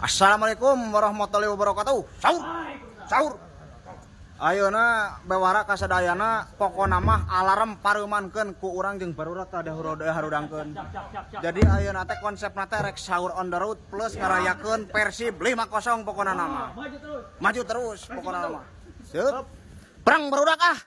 Assalamualaikum warahmatullahi wabarakatuh. Sahur. Sahur. Ayeuna bewara kasadayana pokona mah alarm pareumankeun ku urang jeung barudak teh harudangkeun. Jadi ayeuna teh konsepna teh rek sahur on the road plus ngarayakeun Persib 5-0 pokona nama. Maju terus pokona nama. Seup. Perang barudak ah.